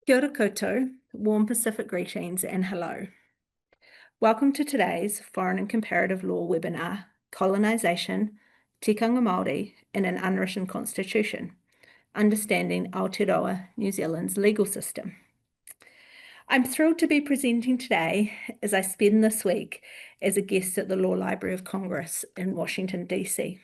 Kia ora koutou, warm Pacific greetings and hello. Welcome to today's Foreign and Comparative Law webinar, Colonisation, Tikanga Māori in an Unwritten Constitution, Understanding Aotearoa, New Zealand's Legal System. I'm thrilled to be presenting today as I spend this week as a guest at the Law Library of Congress in Washington, DC.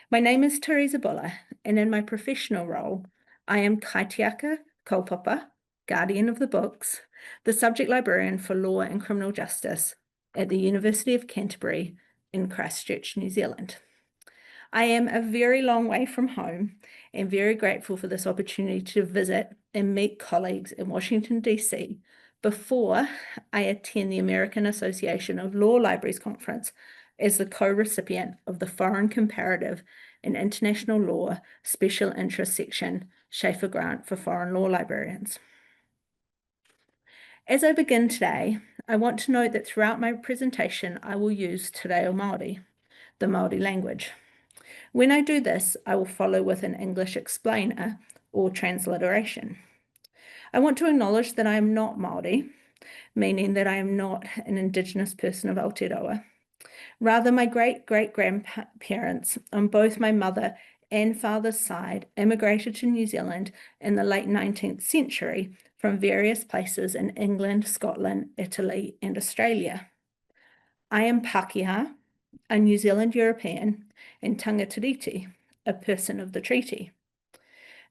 My name is Teresa Buller, and in my professional role, I am Kaitiaka Kaupapa, Guardian of the Books, the Subject Librarian for Law and Criminal Justice at the University of Canterbury in Christchurch, New Zealand. I am a very long way from home and very grateful for this opportunity to visit and meet colleagues in Washington, DC before I attend the American Association of Law Libraries Conference as the co-recipient of the Foreign Comparative and International Law Special Interest Section Schaefer Grant for Foreign Law Librarians. As I begin today, I want to note that throughout my presentation, I will use Te Reo Māori, the Māori language. When I do this, I will follow with an English explainer or transliteration. I want to acknowledge that I am not Māori, meaning that I am not an Indigenous person of Aotearoa. Rather, my great-great-grandparents on both my mother and father's side immigrated to New Zealand in the late 19th century from various places in England, Scotland, Italy, and Australia. I am Pākehā, a New Zealand European, and Tangatiriti, a person of the treaty.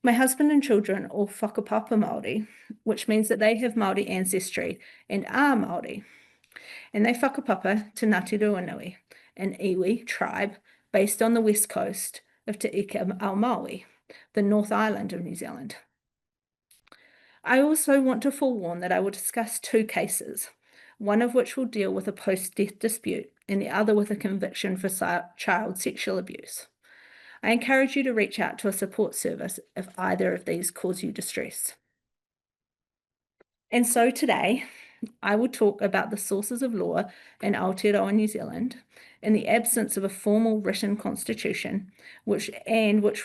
My husband and children all whakapapa Māori, which means that they have Māori ancestry and are Māori. And they whakapapa Te Ngāti Ruanui, an iwi tribe based on the west coast of Te Ika ao Maui, the North Island of New Zealand. I also want to forewarn that I will discuss two cases, one of which will deal with a post-death dispute and the other with a conviction for child sexual abuse. I encourage you to reach out to a support service if either of these cause you distress. And so today, I will talk about the sources of law in Aotearoa, New Zealand, in the absence of a formal written constitution, which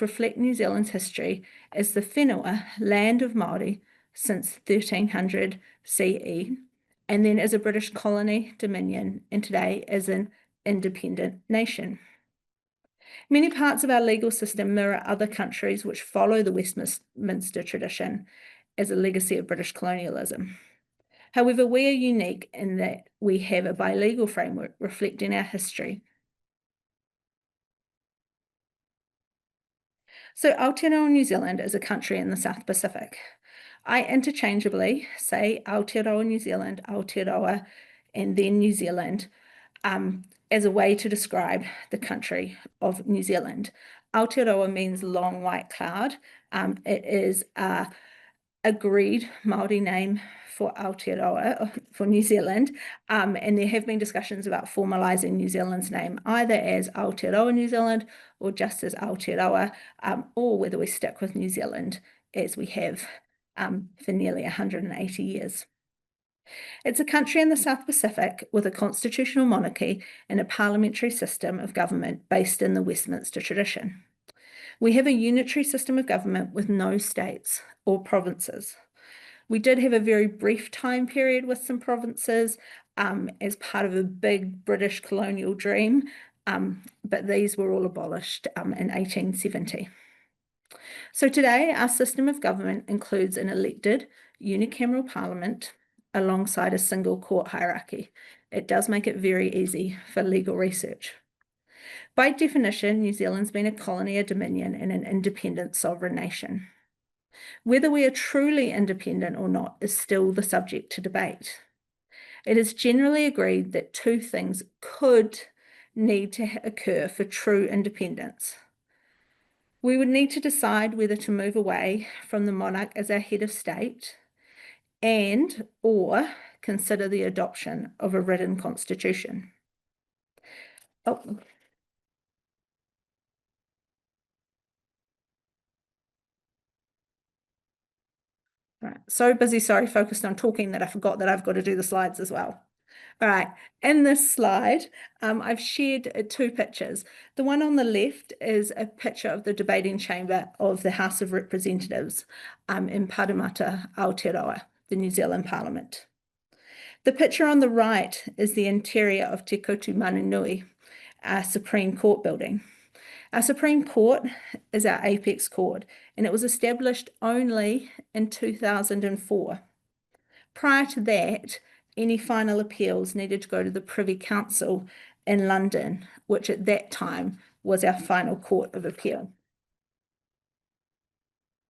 reflect New Zealand's history as the whenua, land of Māori, since 1300 CE, and then as a British colony, dominion, and today as an independent nation. Many parts of our legal system mirror other countries which follow the Westminster tradition as a legacy of British colonialism. However, we are unique in that we have a bilegal framework reflecting our history. So Aotearoa, New Zealand is a country in the South Pacific. I interchangeably say Aotearoa, New Zealand, Aotearoa, and then New Zealand as a way to describe the country of New Zealand. Aotearoa means long white cloud. It is a agreed Māori name for Aotearoa, for New Zealand, and there have been discussions about formalising New Zealand's name either as Aotearoa New Zealand or just as Aotearoa, or whether we stick with New Zealand as we have for nearly 180 years. It's a country in the South Pacific with a constitutional monarchy and a parliamentary system of government based in the Westminster tradition. We have a unitary system of government with no states or provinces. We did have a very brief time period with some provinces as part of a big British colonial dream, but these were all abolished in 1870. So today, our system of government includes an elected unicameral parliament alongside a single court hierarchy. It does make it very easy for legal research. By definition, New Zealand's been a colony, a dominion, and an independent sovereign nation. Whether we are truly independent or not is still the subject to debate. It is generally agreed that two things could need to occur for true independence. We would need to decide whether to move away from the monarch as our head of state or consider the adoption of a written constitution. Right. So busy, focused on talking that I forgot that I've got to do the slides as well. All right, in this slide, I've shared two pictures. The one on the left is a picture of the debating chamber of the House of Representatives in Parramatta, Aotearoa, the New Zealand Parliament. The picture on the right is the interior of Te Kotu Manunui, our Supreme Court building. Our Supreme Court is our apex court, and it was established only in 2004. Prior to that, any final appeals needed to go to the Privy Council in London, which at that time was our final court of appeal.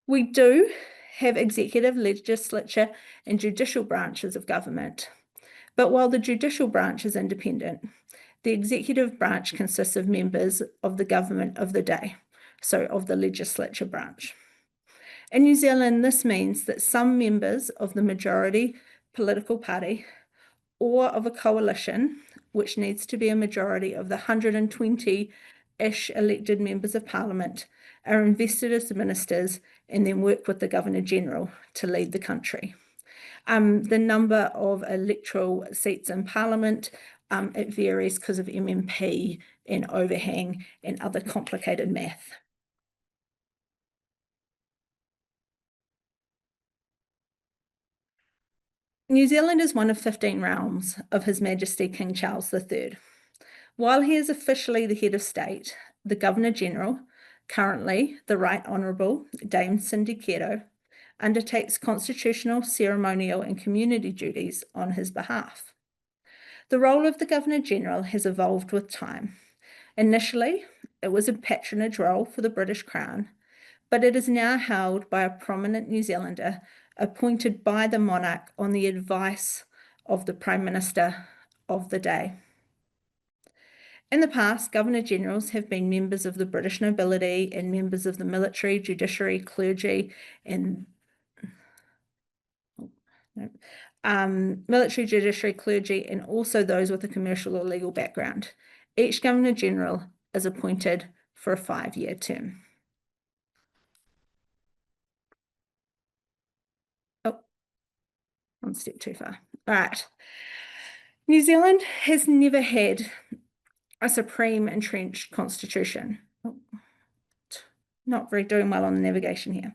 We do have executive, legislature, and judicial branches of government. But while the judicial branch is independent, the executive branch consists of members of the government of the day, so of the legislature branch. In New Zealand, this means that some members of the majority political party or of a coalition, which needs to be a majority of the 120-ish elected members of Parliament, are invested as ministers and then work with the Governor-General to lead the country. The number of electoral seats in Parliament, it varies because of MMP and overhang and other complicated math. New Zealand is one of 15 realms of His Majesty King Charles III. While he is officially the head of state, the Governor-General, currently the Right Honourable Dame Cindy Quero, undertakes constitutional, ceremonial and community duties on his behalf. The role of the Governor-General has evolved with time. Initially, it was a patronage role for the British Crown, but it is now held by a prominent New Zealander appointed by the monarch on the advice of the Prime Minister of the day. In the past, Governor-Generals have been members of the British nobility and members of the military, judiciary, clergy, and military, judiciary, clergy, and also those with a commercial or legal background. Each Governor-General is appointed for a 5-year term. Oh, one step too far. All right. New Zealand has never had a supreme entrenched constitution. Oh, not very doing well on the navigation here.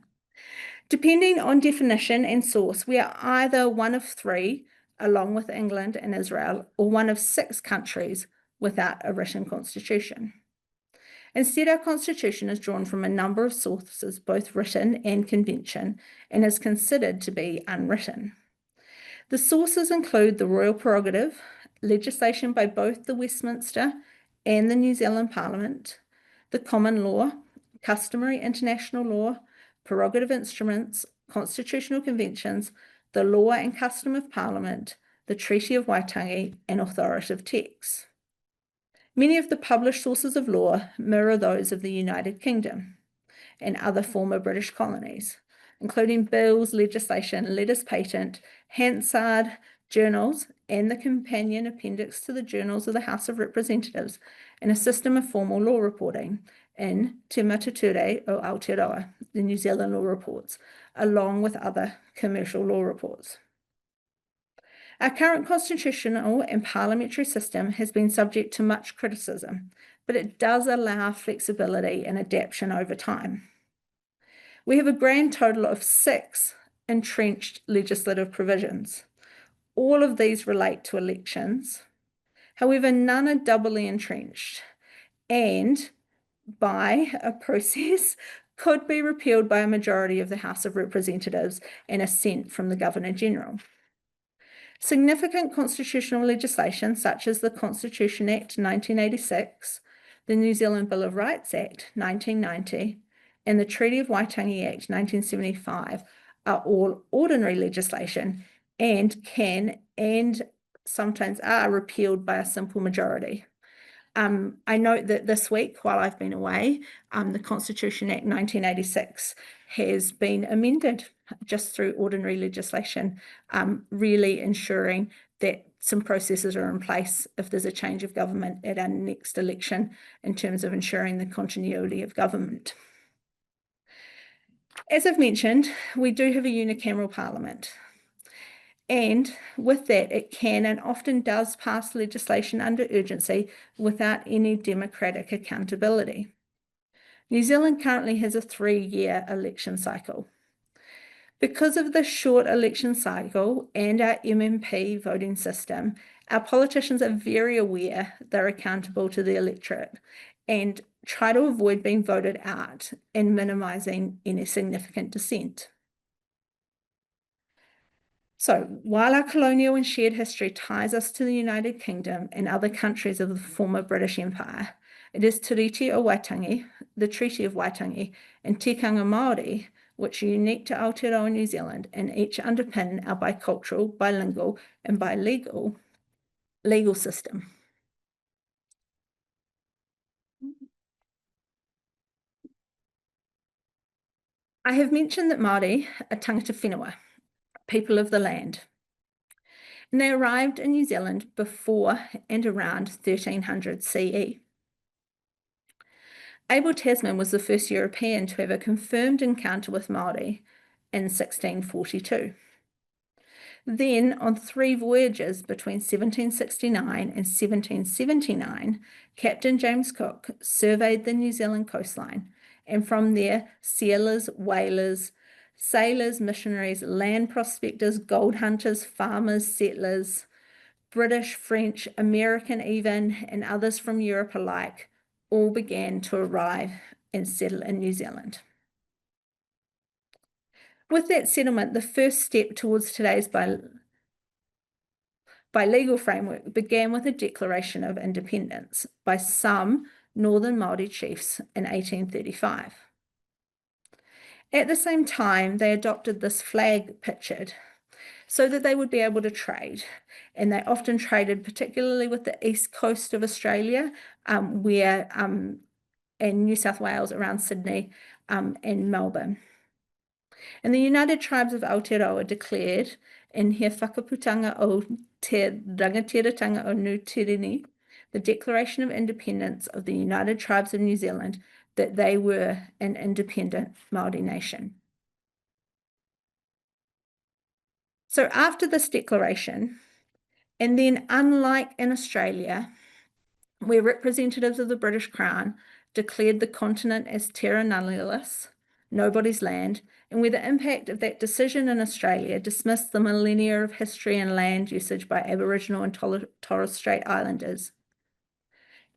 Depending on definition and source, we are either one of 3, along with England and Israel, or one of 6 countries without a written constitution. Instead, our constitution is drawn from a number of sources, both written and convention, and is considered to be unwritten. The sources include the royal prerogative, legislation by both the Westminster and the New Zealand Parliament, the common law, customary international law, prerogative instruments, constitutional conventions, the law and custom of Parliament, the Treaty of Waitangi, and authoritative texts. Many of the published sources of law mirror those of the United Kingdom and other former British colonies, including bills, legislation, letters patent, Hansard, journals, and the companion appendix to the journals of the House of Representatives, and a system of formal law reporting in Te Matature o Aotearoa, the New Zealand Law Reports, along with other commercial law reports. Our current constitutional and parliamentary system has been subject to much criticism, but it does allow flexibility and adaptation over time. We have a grand total of 6 entrenched legislative provisions. All of these relate to elections. However, none are doubly entrenched, and by a process could be repealed by a majority of the House of Representatives and assent from the Governor-General. Significant constitutional legislation, such as the Constitution Act 1986, the New Zealand Bill of Rights Act 1990, and the Treaty of Waitangi Act 1975, are all ordinary legislation and can and sometimes are repealed by a simple majority. I note that this week, while I've been away, the Constitution Act 1986 has been amended just through ordinary legislation, really ensuring that some processes are in place if there's a change of government at our next election in terms of ensuring the continuity of government. As I've mentioned, we do have a unicameral parliament. And with that, it can and often does pass legislation under urgency without any democratic accountability. New Zealand currently has a 3-year election cycle. Because of the short election cycle and our MMP voting system, our politicians are very aware they're accountable to the electorate and try to avoid being voted out and minimising any significant dissent. So, while our colonial and shared history ties us to the United Kingdom and other countries of the former British Empire, it is Te Reti o Waitangi, the Treaty of Waitangi, and tikanga Māori, which are unique to Aotearoa New Zealand and each underpin our bicultural, bilingual, and bilegal legal system. I have mentioned that Māori are tangata whenua, people of the land, and they arrived in New Zealand before and around 1300 CE. Abel Tasman was the first European to have a confirmed encounter with Māori in 1642. Then, on 3 voyages between 1769 and 1779, Captain James Cook surveyed the New Zealand coastline, and from there, sealers, whalers, sailors, missionaries, land prospectors, gold hunters, farmers, settlers, British, French, American even, and others from Europe alike, all began to arrive and settle in New Zealand. With that settlement, the first step towards today's bilegal framework began with a declaration of independence by some Northern Māori chiefs in 1835. At the same time, they adopted this flag pictured so that they would be able to trade. And they often traded particularly with the east coast of Australia, where in New South Wales, around Sydney and Melbourne. And the United Tribes of Aotearoa declared in He Whakaputanga o Te Rangatiratanga o Nutirini, the Declaration of Independence of the United Tribes of New Zealand, that they were an independent Māori nation. So after this declaration, and then unlike in Australia, where representatives of the British Crown declared the continent as terra nullius, nobody's land, and where the impact of that decision in Australia dismissed the millennia of history and land usage by Aboriginal and Torres Strait Islanders.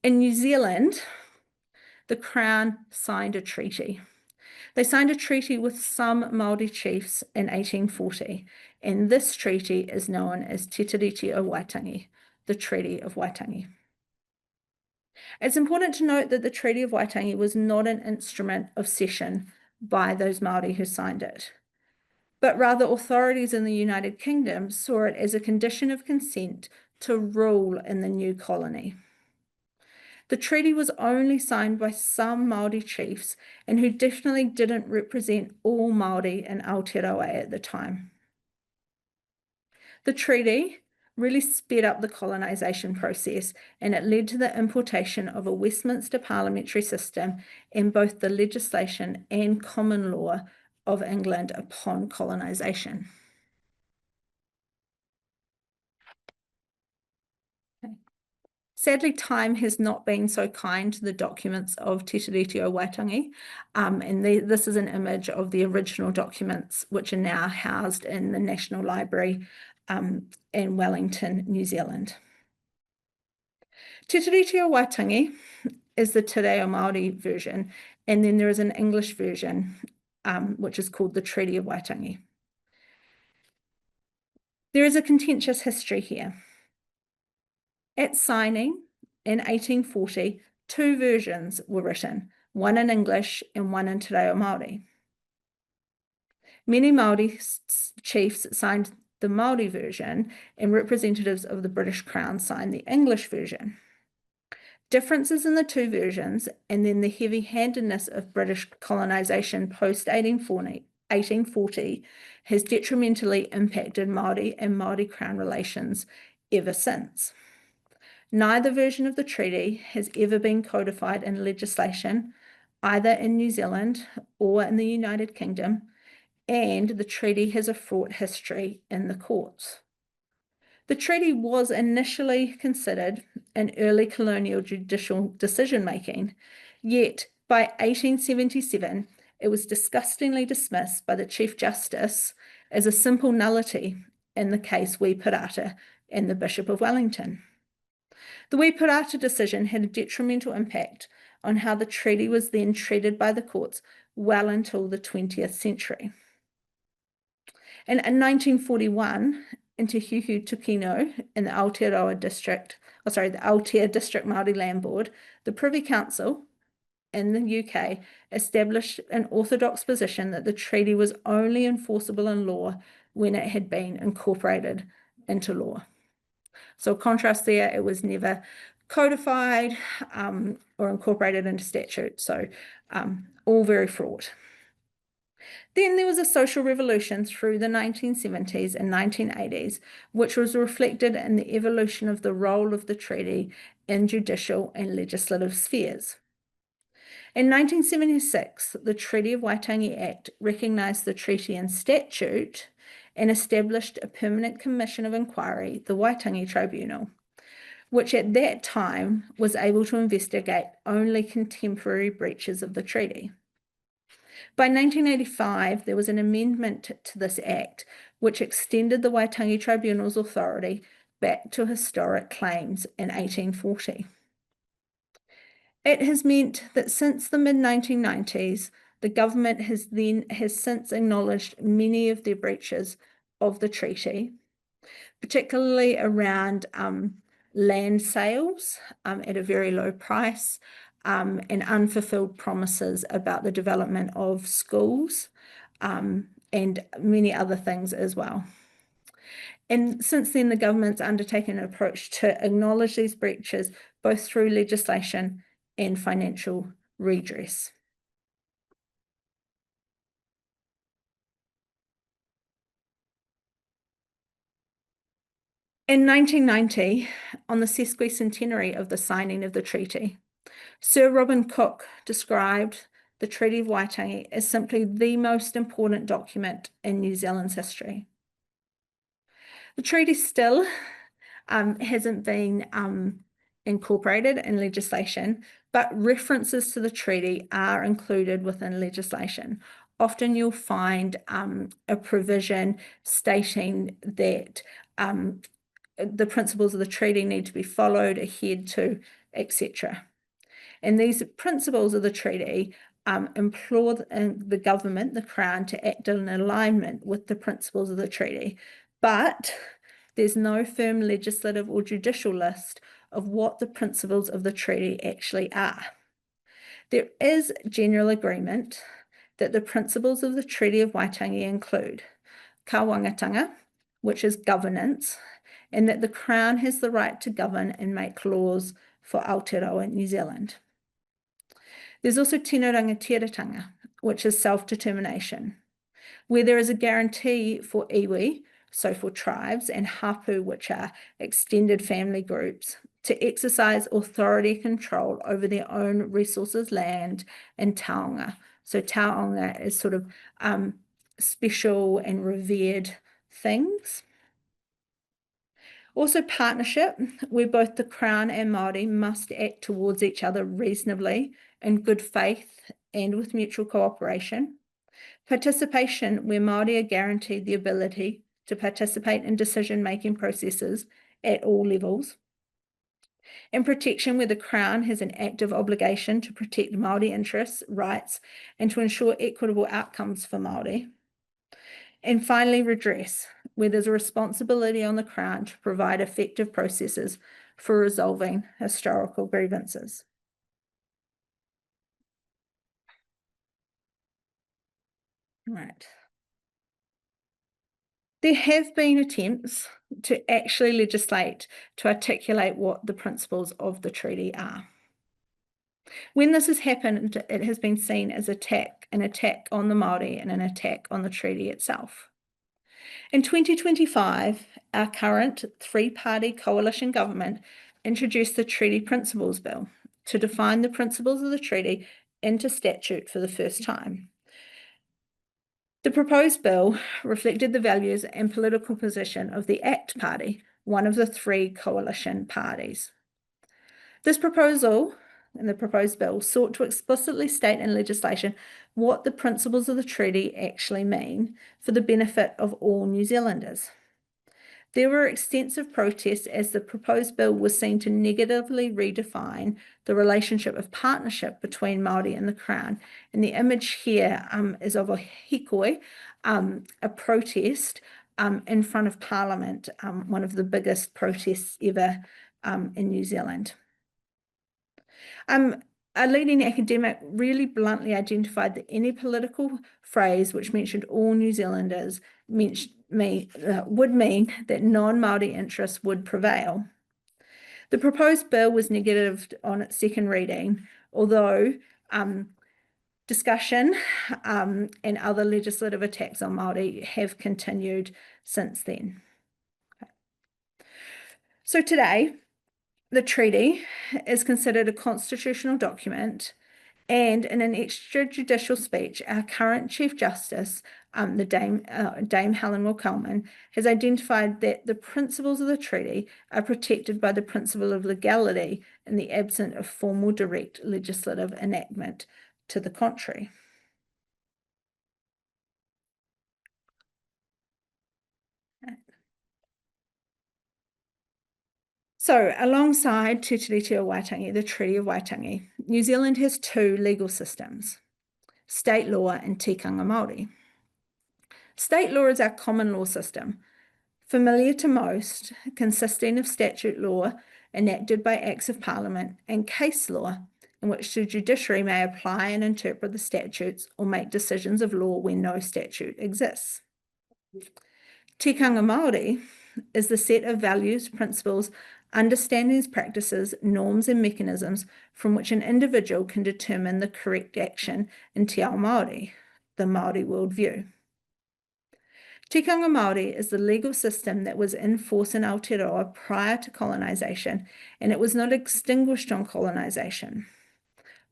In New Zealand, the Crown signed a treaty. They signed a treaty with some Māori chiefs in 1840, and this treaty is known as Te Reti o Waitangi, the Treaty of Waitangi. It's important to note that the Treaty of Waitangi was not an instrument of cession by those Māori who signed it, but rather authorities in the United Kingdom saw it as a condition of consent to rule in the new colony. The treaty was only signed by some Māori chiefs and who definitely didn't represent all Māori in Aotearoa at the time. The treaty really sped up the colonisation process, and it led to the importation of a Westminster parliamentary system in both the legislation and common law of England upon colonisation. Sadly, time has not been so kind to the documents of Te Reti o Waitangi, and this is an image of the original documents, which are now housed in the National Library in Wellington, New Zealand. Te Reti o Waitangi is the Te Reo Māori version, and then there is an English version, which is called the Treaty of Waitangi. There is a contentious history here. At signing in 1840, 2 versions were written, one in English and one in Te Reo Māori. Many Māori chiefs signed the Māori version, and representatives of the British Crown signed the English version. Differences in the 2 versions, and then the heavy-handedness of British colonisation post-1840 has detrimentally impacted Māori and Māori Crown relations ever since. Neither version of the treaty has ever been codified in legislation, either in New Zealand or in the United Kingdom, and the treaty has a fraught history in the courts. The treaty was initially considered in early colonial judicial decision-making, yet by 1877, it was disgustingly dismissed by the Chief Justice as a simple nullity in the case Wīpārata and the Bishop of Wellington. The Wīpārata decision had a detrimental impact on how the treaty was then treated by the courts well until the 20th century. And in 1941, in Te Huhu Tukino in the Aotearoa district, the Aotea District Māori Land Board, the Privy Council in the UK established an orthodox position that the treaty was only enforceable in law when it had been incorporated into law. So contrast there, it was never codified or incorporated into statute, so all very fraught. Then there was a social revolution through the 1970s and 1980s, which was reflected in the evolution of the role of the treaty in judicial and legislative spheres. In 1976, the Treaty of Waitangi Act recognised the treaty in statute and established a permanent commission of inquiry, the Waitangi Tribunal, which at that time was able to investigate only contemporary breaches of the treaty. By 1985, there was an amendment to this act, which extended the Waitangi Tribunal's authority back to historic claims in 1840. It has meant that since the mid-1990s, the government has since acknowledged many of their breaches of the treaty, particularly around land sales at a very low price, and unfulfilled promises about the development of schools and many other things as well. And since then, the government's undertaken an approach to acknowledge these breaches, both through legislation and financial redress. In 1990, on the sesquicentenary of the signing of the treaty, Sir Robin Cook described the Treaty of Waitangi as simply the most important document in New Zealand's history. The treaty still hasn't been incorporated in legislation, but references to the treaty are included within legislation. Often you'll find a provision stating that the principles of the treaty need to be followed, adhered to, etc. And these principles of the treaty implore the government, the Crown, to act in alignment with the principles of the treaty. But there's no firm legislative or judicial list of what the principles of the treaty actually are. There is general agreement that the principles of the Treaty of Waitangi include kawangatanga, which is governance, and that the Crown has the right to govern and make laws for Aotearoa, New Zealand. There's also tino rangatiratanga, which is self-determination, where there is a guarantee for iwi, so for tribes, and hapu, which are extended family groups, to exercise authority control over their own resources, land, and taonga. So taonga is sort of special and revered things. Also partnership, where both the Crown and Māori must act towards each other reasonably, in good faith, and with mutual cooperation. Participation, where Māori are guaranteed the ability to participate in decision-making processes at all levels. And protection, where the Crown has an active obligation to protect Māori interests, rights, and to ensure equitable outcomes for Māori. And finally, redress, where there's a responsibility on the Crown to provide effective processes for resolving historical grievances. Right. There have been attempts to actually legislate to articulate what the principles of the treaty are. When this has happened, it has been seen as an attack on the Māori and an attack on the treaty itself. In 2025, our current three-party coalition government introduced the Treaty Principles Bill to define the principles of the treaty into statute for the first time. The proposed bill reflected the values and political position of the ACT Party, one of the three coalition parties. This proposal and the proposed bill sought to explicitly state in legislation what the principles of the treaty actually mean for the benefit of all New Zealanders. There were extensive protests as the proposed bill was seen to negatively redefine the relationship of partnership between Māori and the Crown. And the image here is of a hikoi, a protest in front of Parliament, one of the biggest protests ever in New Zealand. A leading academic really bluntly identified that any political phrase which mentioned all New Zealanders would mean that non-Māori interests would prevail. The proposed bill was negative on its second reading, although discussion and other legislative attacks on Māori have continued since then. Okay. So today, the treaty is considered a constitutional document, and in an extrajudicial speech, our current Chief Justice, Dame Helen Wilkelman, has identified that the principles of the treaty are protected by the principle of legality in the absence of formal direct legislative enactment to the contrary. So, alongside Te Tiriti o Waitangi, the Treaty of Waitangi, New Zealand has two legal systems, state law and tikanga Māori. State law is our common law system, familiar to most, consisting of statute law enacted by Acts of Parliament and case law, in which the judiciary may apply and interpret the statutes or make decisions of law when no statute exists. Tikanga Māori is the set of values, principles, understandings, practices, norms, and mechanisms from which an individual can determine the correct action in Te Ao Māori, the Māori worldview. Tikanga Māori is the legal system that was in force in Aotearoa prior to colonisation, and it was not extinguished on colonisation.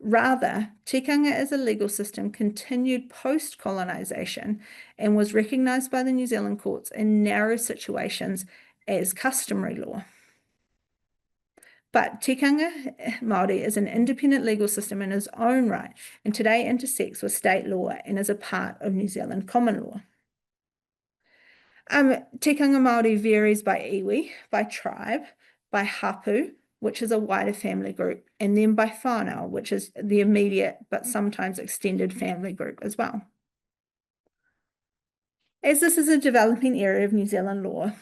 Rather, tikanga as a legal system continued post-colonisation and was recognised by the New Zealand courts in narrow situations as customary law. But tikanga Māori is an independent legal system in its own right, and today intersects with state law and is a part of New Zealand common law. Tikanga Māori varies by iwi, by tribe, by hapu, which is a wider family group, and then by whānau, which is the immediate but sometimes extended family group as well. As this is a developing area of New Zealand law,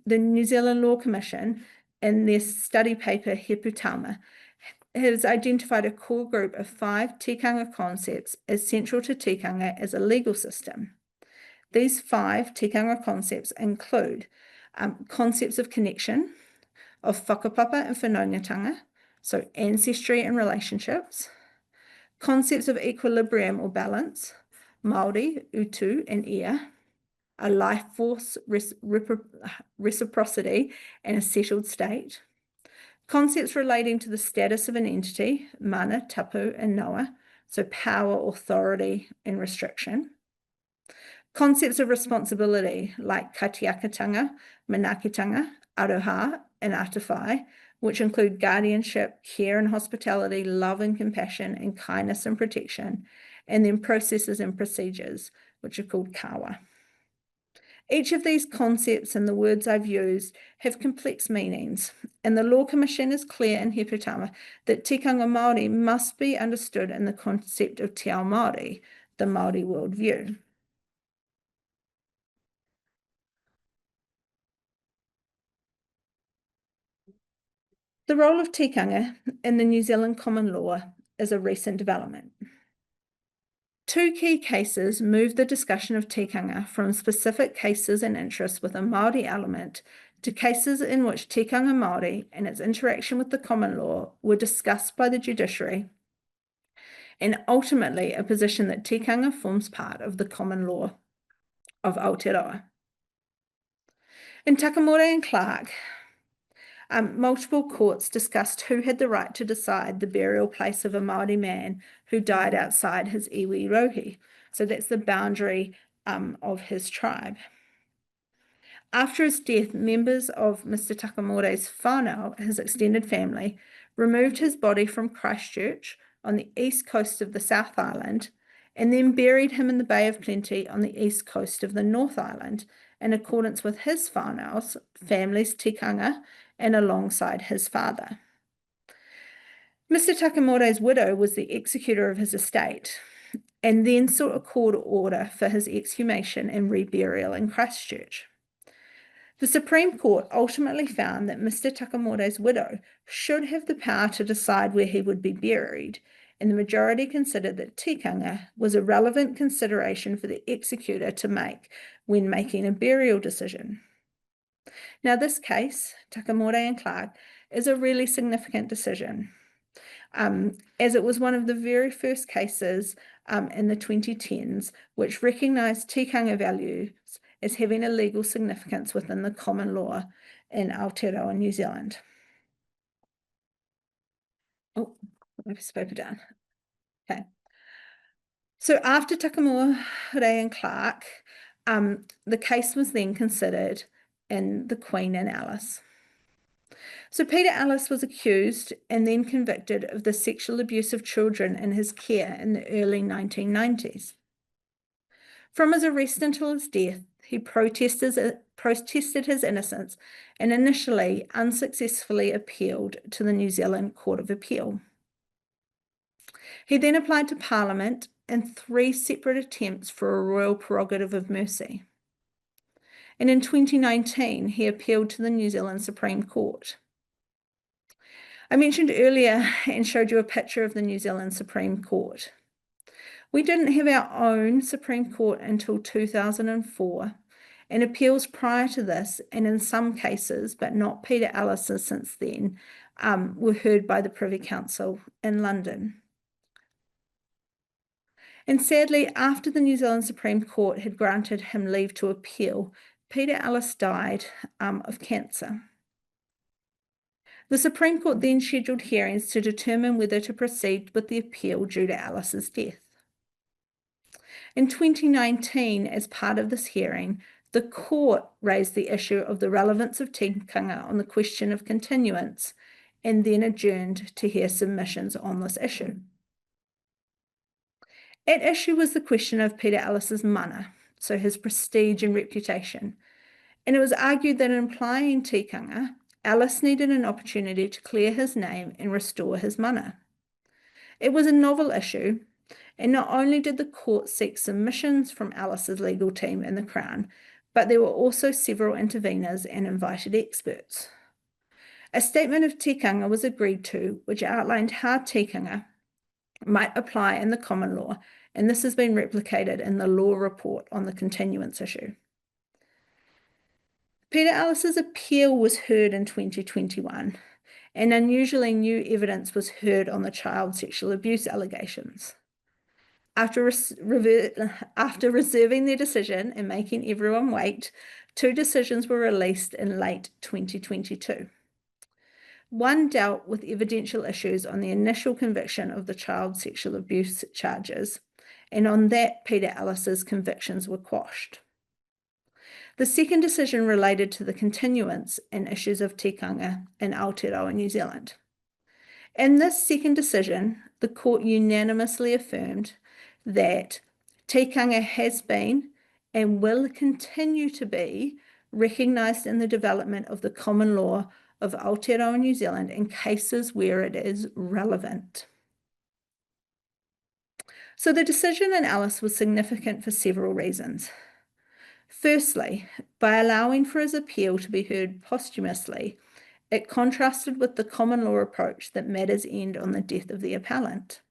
the New Zealand Law Commission, in their study paper Heputama, has identified a core group of 5 tikanga concepts as central to tikanga as a legal system. These 5 tikanga concepts include concepts of connection, of whakapapa and whanaungatanga, so ancestry and relationships, concepts of equilibrium or balance, Māori, utu and ia, a life force reciprocity and a settled state, concepts relating to the status of an entity, mana, tapu and noa, so power, authority and restriction, concepts of responsibility like katiakatanga, manakitanga, aroha and atawhai, which include guardianship, care and hospitality, love and compassion, and kindness and protection, and then processes and procedures, which are called kawa. Each of these concepts and the words I've used have complex meanings, and the Law Commission is clear in Heputama that tikanga Māori must be understood in the concept of Te Ao Māori, the Māori worldview. The role of tikanga in the New Zealand common law is a recent development. 2 key cases moved the discussion of tikanga from specific cases and interests with a Māori element to cases in which tikanga Māori and its interaction with the common law were discussed by the judiciary, and ultimately a position that tikanga forms part of the common law of Aotearoa. In Takamore and Clark, multiple courts discussed who had the right to decide the burial place of a Māori man who died outside his iwi rohi. So that's the boundary of his tribe. After his death, members of Mr. Takamore's whānau, his extended family, removed his body from Christchurch on the east coast of the South Island and then buried him in the Bay of Plenty on the east coast of the North Island in accordance with his whānau's family's tikanga and alongside his father. Mr. Takamore's widow was the executor of his estate and then sought a court order for his exhumation and reburial in Christchurch. The Supreme Court ultimately found that Mr. Takamore's widow should have the power to decide where he would be buried, and the majority considered that tikanga was a relevant consideration for the executor to make when making a burial decision. Now, this case, Takamore and Clark, is a really significant decision, as it was one of the very first cases in the 2010s which recognised tikanga values as having a legal significance within the common law in Aotearoa, New Zealand. Oh, I've spoken down. Okay. So after Takamore and Clark, the case was then considered in the Queen and Ellis. So Peter Ellis was accused and then convicted of the sexual abuse of children in his care in the early 1990s. From his arrest until his death, he protested his innocence and initially unsuccessfully appealed to the New Zealand Court of Appeal. He then applied to Parliament in 3 separate attempts for a royal prerogative of mercy. And in 2019, he appealed to the New Zealand Supreme Court. I mentioned earlier and showed you a picture of the New Zealand Supreme Court. We didn't have our own Supreme Court until 2004, and appeals prior to this, and in some cases, but not Peter Ellis's since then, were heard by the Privy Council in London. And sadly, after the New Zealand Supreme Court had granted him leave to appeal, Peter Ellis died of cancer. The Supreme Court then scheduled hearings to determine whether to proceed with the appeal due to Ellis's death. In 2019, as part of this hearing, the court raised the issue of the relevance of tikanga on the question of continuance and then adjourned to hear submissions on this issue. At issue was the question of Peter Ellis's mana, so his prestige and reputation, and it was argued that in applying tikanga, Ellis needed an opportunity to clear his name and restore his mana. It was a novel issue, and not only did the court seek submissions from Ellis's legal team and the Crown, but there were also several interveners and invited experts. A statement of tikanga was agreed to, which outlined how tikanga might apply in the common law, and this has been replicated in the law report on the continuance issue. Peter Ellis's appeal was heard in 2021, and unusually new evidence was heard on the child sexual abuse allegations. After reserving their decision and making everyone wait, 2 decisions were released in late 2022. One dealt with evidential issues on the initial conviction of the child sexual abuse charges, and on that, Peter Ellis's convictions were quashed. The second decision related to the continuance and issues of tikanga in Aotearoa, New Zealand. In this second decision, the court unanimously affirmed that tikanga has been and will continue to be recognised in the development of the common law of Aotearoa, New Zealand in cases where it is relevant. So the decision in Ellis was significant for several reasons. Firstly, by allowing for his appeal to be heard posthumously, it contrasted with the common law approach that matters end on the death of the appellant.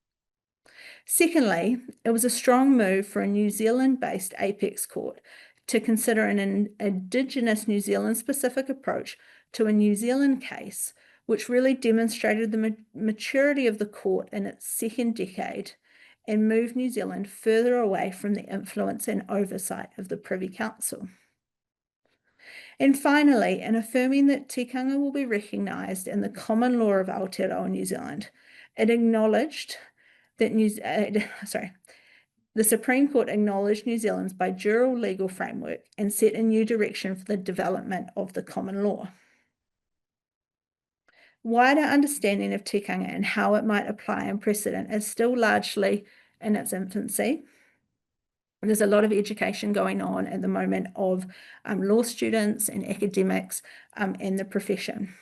Secondly, it was a strong move for a New Zealand-based apex court to consider an Indigenous New Zealand-specific approach to a New Zealand case, which really demonstrated the maturity of the court in its second decade and moved New Zealand further away from the influence and oversight of the Privy Council. And finally, in affirming that tikanga will be recognised in the common law of Aotearoa, New Zealand, it acknowledged that The Supreme Court acknowledged New Zealand's bijural legal framework and set a new direction for the development of the common law. Wider understanding of tikanga and how it might apply in precedent is still largely in its infancy. There's a lot of education going on at the moment of law students and academics in the profession.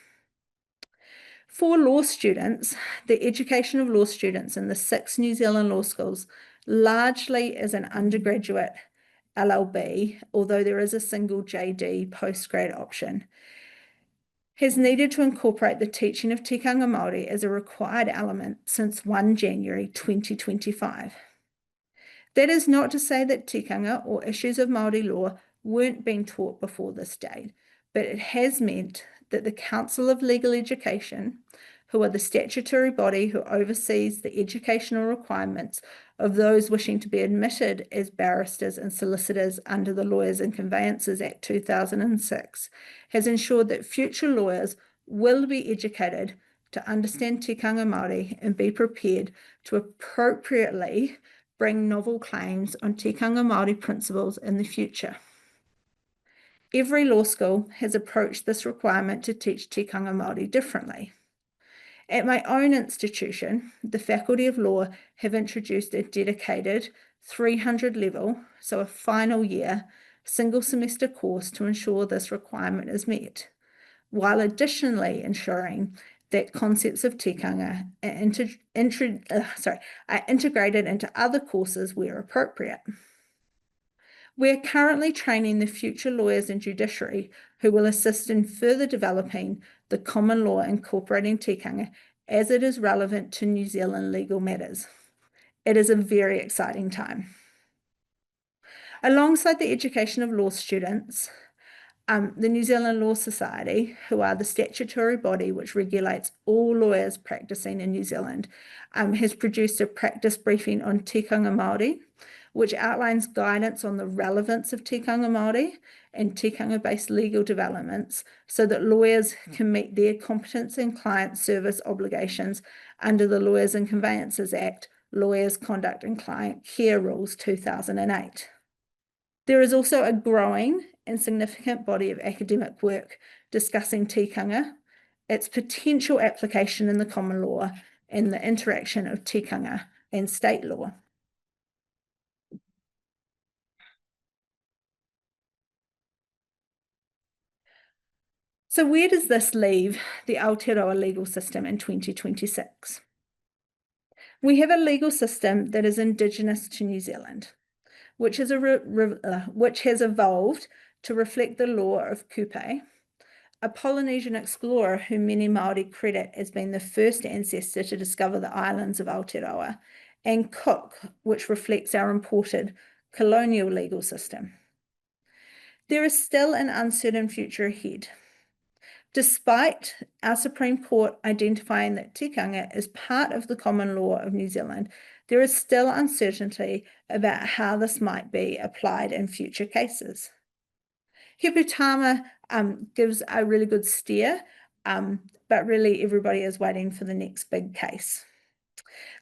For law students, the education of law students in the 6 New Zealand law schools largely is an undergraduate LLB, although there is a single JD postgrad option, has needed to incorporate the teaching of tikanga Māori as a required element since 1 January 2025. That is not to say that tikanga or issues of Māori law weren't being taught before this date, but it has meant that the Council of Legal Education, who are the statutory body who oversees the educational requirements of those wishing to be admitted as barristers and solicitors under the Lawyers and Conveyancers Act 2006, has ensured that future lawyers will be educated to understand tikanga Māori and be prepared to appropriately bring novel claims on tikanga Māori principles in the future. Every law school has approached this requirement to teach tikanga Māori differently. At my own institution, the Faculty of Law have introduced a dedicated 300 level, so a final year, single semester course to ensure this requirement is met, while additionally ensuring that concepts of tikanga are integrated into other courses where appropriate. We are currently training the future lawyers and judiciary who will assist in further developing the common law incorporating tikanga as it is relevant to New Zealand legal matters. It is a very exciting time. Alongside the education of law students, the New Zealand Law Society, who are the statutory body which regulates all lawyers practicing in New Zealand, has produced a practice briefing on tikanga Māori, which outlines guidance on the relevance of tikanga Māori and tikanga-based legal developments so that lawyers can meet their competence and client service obligations under the Lawyers and Conveyancers Act, Lawyers' Conduct and Client Care Rules 2008. There is also a growing and significant body of academic work discussing tikanga, its potential application in the common law, and the interaction of tikanga and state law. So where does this leave the Aotearoa legal system in 2026? We have a legal system that is Indigenous to New Zealand, which has evolved to reflect the law of Kupe, a Polynesian explorer whom many Māori credit as being the first ancestor to discover the islands of Aotearoa, and Cook, which reflects our imported colonial legal system. There is still an uncertain future ahead. Despite our Supreme Court identifying that tikanga is part of the common law of New Zealand, there is still uncertainty about how this might be applied in future cases. Hiputama gives a really good steer, but really everybody is waiting for the next big case.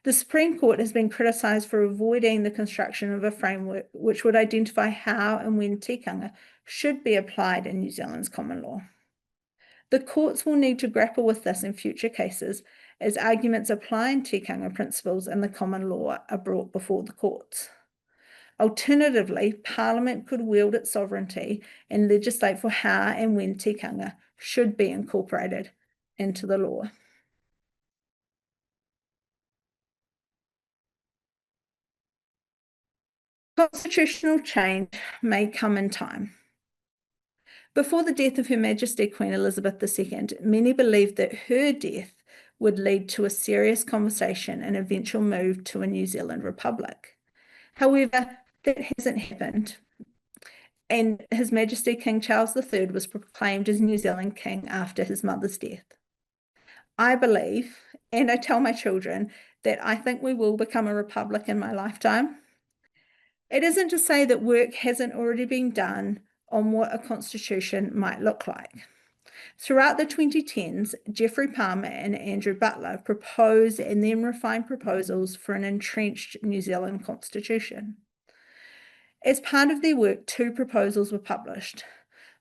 The Supreme Court has been criticised for avoiding the construction of a framework which would identify how and when tikanga should be applied in New Zealand's common law. The courts will need to grapple with this in future cases as arguments applying tikanga principles in the common law are brought before the courts. Alternatively, Parliament could wield its sovereignty and legislate for how and when tikanga should be incorporated into the law. Constitutional change may come in time. Before the death of Her Majesty Queen Elizabeth II, many believed that her death would lead to a serious conversation and eventual move to a New Zealand republic. However, that hasn't happened, and His Majesty King Charles III was proclaimed as New Zealand King after his mother's death. I believe, and I tell my children, that I think we will become a republic in my lifetime. It isn't to say that work hasn't already been done on what a constitution might look like. Throughout the 2010s, Geoffrey Palmer and Andrew Butler proposed and then refined proposals for an entrenched New Zealand constitution. As part of their work, two proposals were published,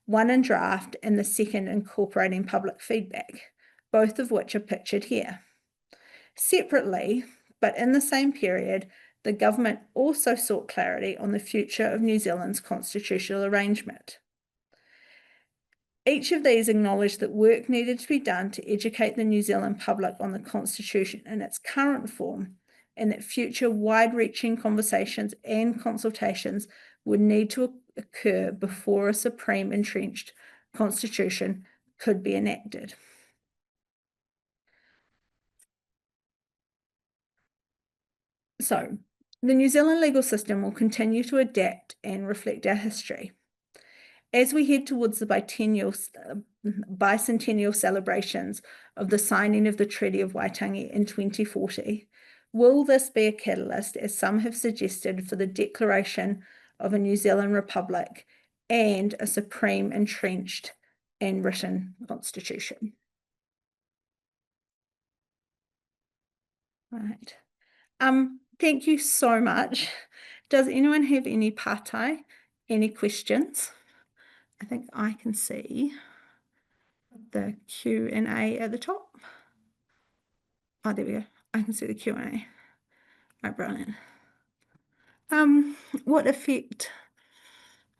one in draft and the second incorporating public feedback, both of which are pictured here. Separately, but in the same period, the government also sought clarity on the future of New Zealand's constitutional arrangement. Each of these acknowledged that work needed to be done to educate the New Zealand public on the Constitution in its current form, and that future wide-reaching conversations and consultations would need to occur before a supreme entrenched constitution could be enacted. So, the New Zealand legal system will continue to adapt and reflect our history. As we head towards the bicentennial celebrations of the signing of the Treaty of Waitangi in 2040, will this be a catalyst, as some have suggested, for the declaration of a New Zealand Republic and a supreme entrenched and written constitution? Right. Thank you so much. Does anyone have any patai, any questions? I think I can see the Q&A at the top. Oh, there we go. I can see the Q&A. Right, brilliant. What effect?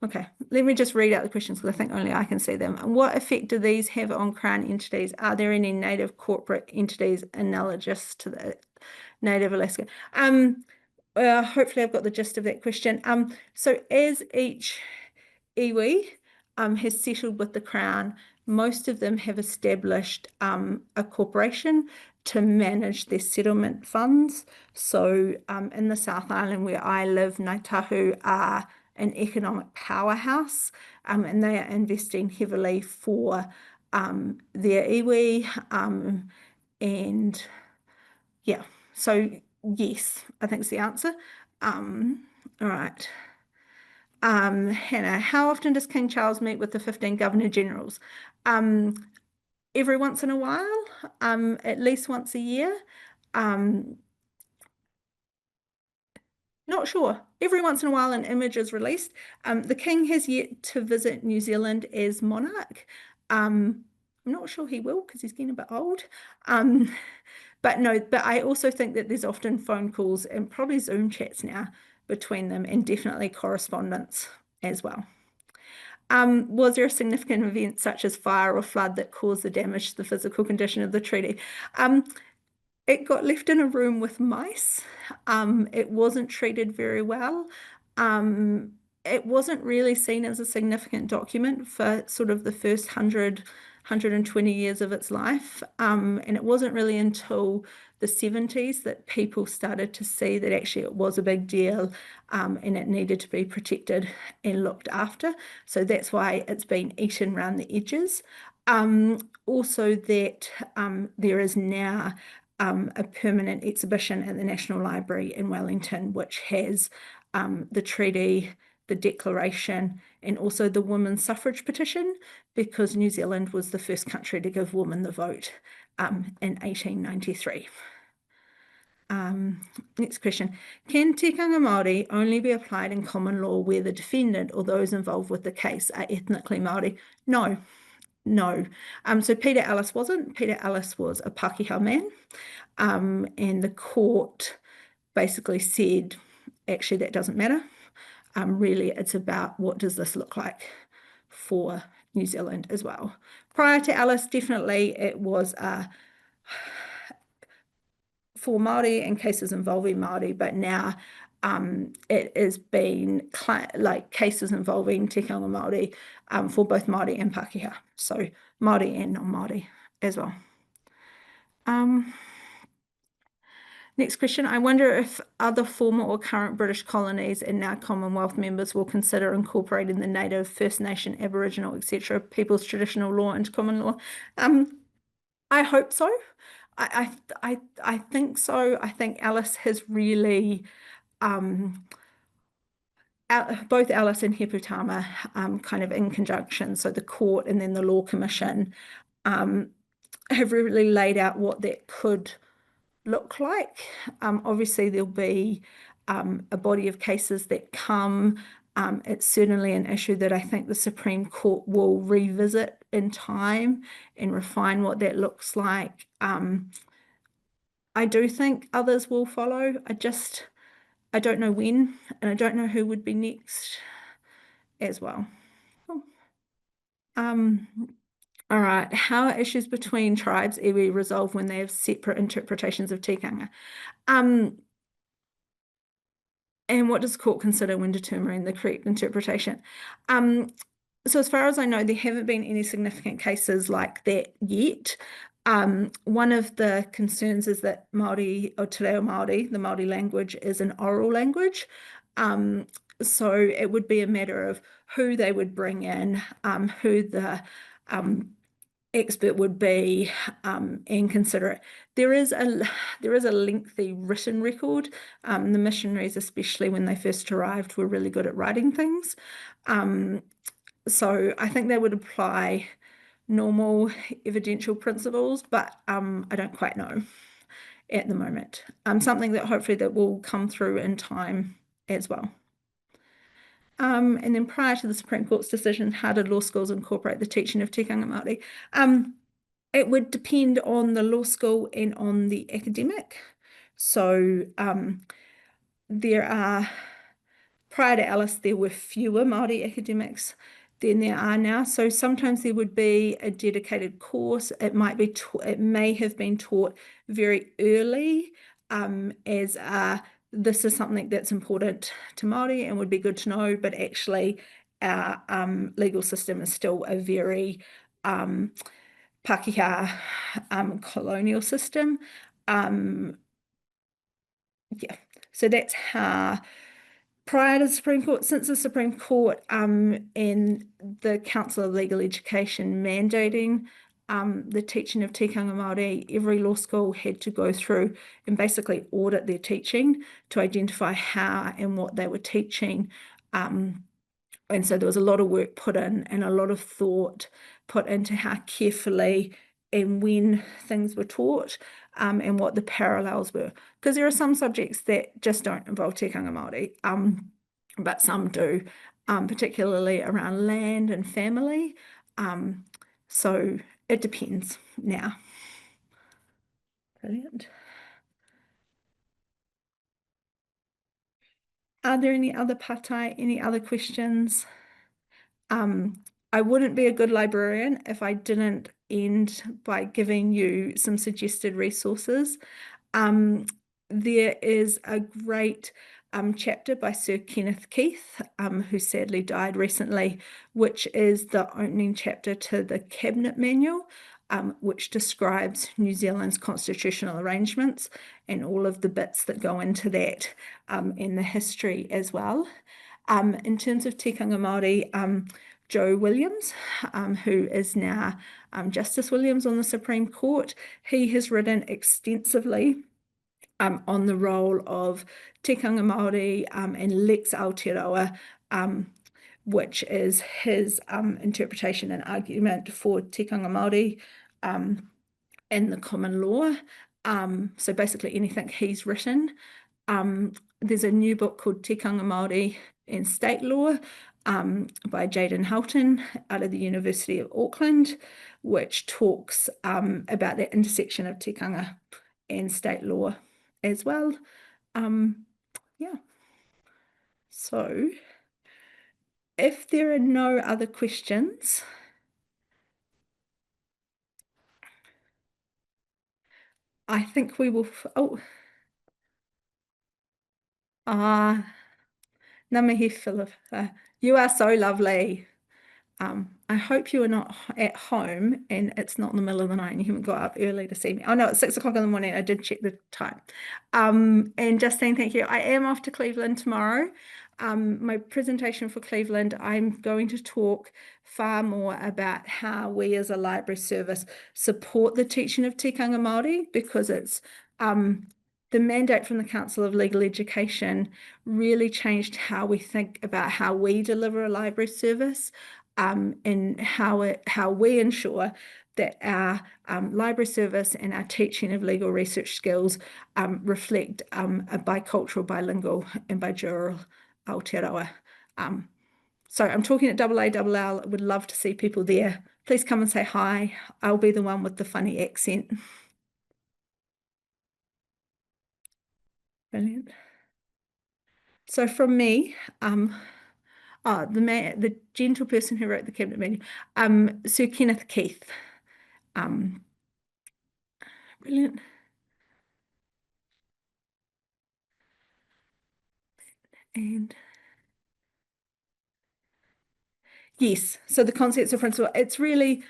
Okay, let me just read out the questions because I think only I can see them. What effect do these have on Crown entities? Are there any native corporate entities analogous to the native Alaska? Hopefully I've got the gist of that question. So as each iwi has settled with the Crown, most of them have established a corporation to manage their settlement funds. So in the South Island where I live, Ngāi Tahu are an economic powerhouse, and they are investing heavily for their iwi, and yeah, so yes, I think it's the answer. All right. Hannah, how often does King Charles meet with the 15 Governor Generals? Every once in a while, at least once a year. Not sure. Every once in a while, an image is released. The King has yet to visit New Zealand as monarch. I'm not sure he will because he's getting a bit old. But I also think that there's often phone calls and probably Zoom chats now between them, and definitely correspondence as well. Was there a significant event such as fire or flood that caused the damage to the physical condition of the treaty? It got left in a room with mice. It wasn't treated very well. It wasn't really seen as a significant document for sort of the first 120 years of its life. And it wasn't really until the 70s that people started to see that actually it was a big deal, and it needed to be protected and looked after. So that's why it's been eaten around the edges. Also that there is now a permanent exhibition at the National Library in Wellington, which has the treaty, the declaration, and also the women's suffrage petition, because New Zealand was the first country to give women the vote in 1893. Next question. Can tikanga Māori only be applied in common law where the defendant or those involved with the case are ethnically Māori? No. No. So Peter Ellis wasn't. Peter Ellis was a Pākehā man, and the court basically said, actually, that doesn't matter. Really, it's about what does this look like for New Zealand as well. Prior to Ellis, definitely it was for Māori and cases involving Māori, but now it has been like cases involving tikanga Māori for both Māori and Pākehā, so Māori and non-Māori as well. Next question. I wonder if other former or current British colonies and now Commonwealth members will consider incorporating the Native, First Nation, Aboriginal, etc. people's traditional law into common law. I hope so. I think so. I think Alice has really both Ellis and Heputama kind of in conjunction, so the court and then the Law Commission have really laid out what that could look like. Obviously, there'll be a body of cases that come. It's certainly an issue that I think the Supreme Court will revisit in time and refine what that looks like. I do think others will follow. I don't know when, and I don't know who would be next as well. Um, all right. How are issues between tribes iwi resolved when they have separate interpretations of tikanga? And what does the court consider when determining the correct interpretation? So as far as I know, there haven't been any significant cases like that yet. One of the concerns is that Māori, or Te Reo Māori, the Māori language, is an oral language. So it would be a matter of who they would bring in, who the expert would be, and consider it. There is a lengthy written record. The missionaries, especially when they first arrived, were really good at writing things. So I think they would apply normal evidential principles, but I don't quite know at the moment. Something that hopefully that will come through in time as well. And then prior to the Supreme Court's decision, how did law schools incorporate the teaching of tikanga Māori? It would depend on the law school and on the academic. So prior to Ellis, there were fewer Māori academics than there are now. So sometimes there would be a dedicated course. It may have been taught very early as this is something that's important to Māori and would be good to know, but actually our legal system is still a very Pākehā colonial system. Yeah, so that's how prior to the Supreme Court, since the Supreme Court and the Council of Legal Education mandating the teaching of tikanga Māori, every law school had to go through and basically audit their teaching to identify how and what they were teaching. And so there was a lot of work put in and a lot of thought put into how carefully and when things were taught and what the parallels were. Because there are some subjects that just don't involve tikanga Māori, but some do, particularly around land and family. So it depends now. Brilliant. Are there any other patai, any other questions? I wouldn't be a good librarian if I didn't end by giving you some suggested resources. There is a great chapter by Sir Kenneth Keith, who sadly died recently, which is the opening chapter to the Cabinet Manual, which describes New Zealand's constitutional arrangements and all of the bits that go into that and the history as well. In terms of tikanga Māori, Joe Williams, who is now Justice Williams on the Supreme Court, he has written extensively on the role of tikanga Māori and Lex Aotearoa, which is his interpretation and argument for tikanga Māori in the common law. So basically anything he's written. There's a new book called Tikanga Māori and State Law by Jaden Houghton out of the University of Auckland, which talks about the intersection of tikanga and state law as well. Yeah. So if there are no other questions, I think we will, ngā mihi Philip, you are so lovely. I hope you are not at home and it's not in the middle of the night and you haven't got up early to see me. Oh no, it's 6 o'clock in the morning. I did check the time. And Justine, thank you. I am off to Cleveland tomorrow. My presentation for Cleveland, I'm going to talk far more about how we as a library service support the teaching of tikanga Māori, because it's the mandate from the Council of Legal Education really changed how we think about how we deliver a library service, and how we ensure that our library service and our teaching of legal research skills reflect a bicultural, bilingual, and bijural Aotearoa. So I'm talking at AAL. Would love to see people there. Please come and say hi. I'll be the one with the funny accent. Brilliant. So from me, the gentle person who wrote the cabinet menu, Sir Kenneth Keith. Um, Brilliant. And yes, so the concepts of principle, it's really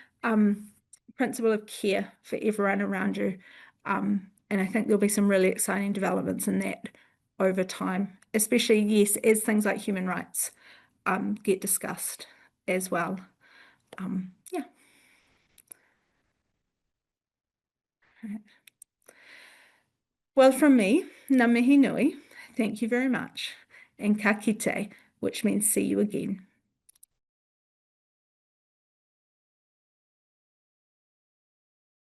principle of care for everyone around you. And I think there'll be some really exciting developments in that over time, especially, yes, as things like human rights get discussed as well. Yeah. Well, from me, ngā mihi nui, thank you very much, and ka kite, which means see you again.